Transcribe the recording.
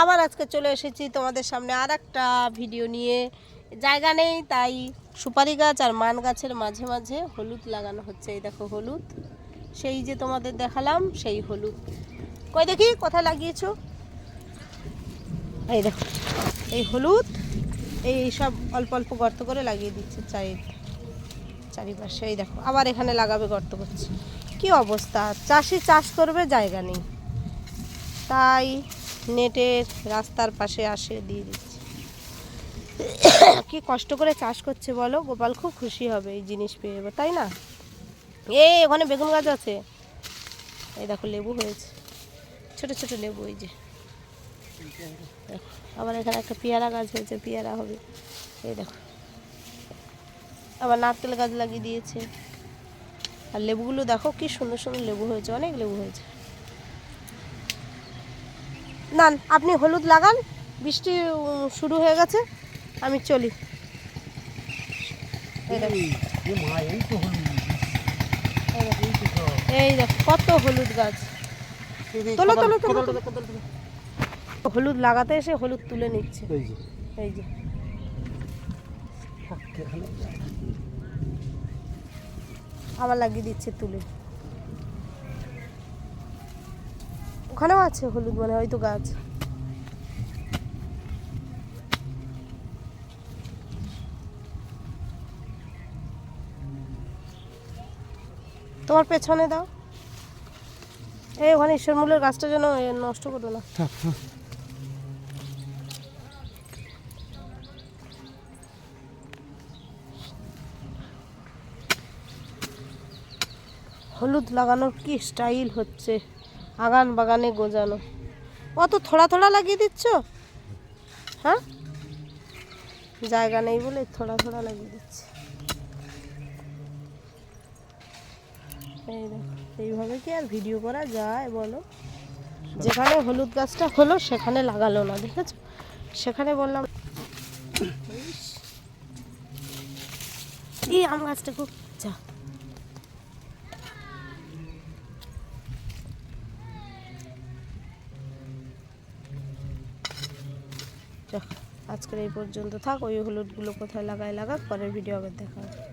আবার আজকে চলে এসেছি তোমাদের সামনে আর একটা ভিডিও নিয়ে। জায়গা নেই তাই সুপারি গাছ আর মান গাছের মাঝে মাঝে হলুদ লাগানো হচ্ছে। এই দেখো হলুদ, সেই যে তোমাদের দেখালাম সেই হলুদ। কই দেখি কোথায় লাগিয়েছো? এই দেখো এই হলুদ, এই সব অল্প অল্প গর্ত করে লাগিয়ে দিচ্ছে চারিপাশে। এই দেখো আবার এখানে লাগাবে, গর্ত করছে। কি অবস্থা, চাষি চাষ করবে জায়গা নেই তাই নেটের রাস্তার পাশে আসে দিয়ে দিচ্ছে। কি কষ্ট করে চাষ করছে বলো, গোপাল খুব খুশি হবে এই জিনিস পেয়ে, তাই না? এই ওখানে বেগুন গাছ আছে, এই দেখো লেবু হয়েছে, ছোট ছোট লেবু। এই যে দেখো আবার এখানে একটা পেয়ারা গাছ হয়েছে, পেয়ারা হবে। এই দেখো আবার নারকেল গাছ লাগিয়ে দিয়েছে। আর লেবুগুলো দেখো কি সুন্দর সুন্দর লেবু হয়েছে, অনেক লেবু হয়েছে। না আপনি হলুদ লাগান, বৃষ্টি শুরু হয়ে গেছে, আমি চলি। এই দেখো কত হলুদ গাছ, তোলো তোলো তোলো। হলুদ লাগাতে এসে হলুদ তুলে নিচ্ছে। এই যে আবার লাগিয়ে দিচ্ছে তুলে। ওখানেও আছে হলুদ, মানে হয়তো গাছ। তোমার পেছনে দাও, এই ওখানে ঈশ্বরমূলের গাছটা যেন নষ্ট করো না। হলুদ লাগানোর কি স্টাইল হচ্ছে, আগান বাগানে গোজানো। অত থোড়া থোড়া লাগিয়ে দিচ্ছ? হ্যাঁ, জায়গা নেই বলে থোড়া থোড়া লাগিয়ে দিচ্ছে। এই দেখো এইভাবে কি আর ভিডিও করা যায় বলো? যেখানে হলুদ গাছটা হলো সেখানে লাগালো না, দেখেছো? সেখানে বললাম এই আম গাছটা খুব যা। আজকের এই পর্যন্ত থাক, ওই হলুদগুলো কোথায় লাগাক, পরের ভিডিও আবার দেখা হবে।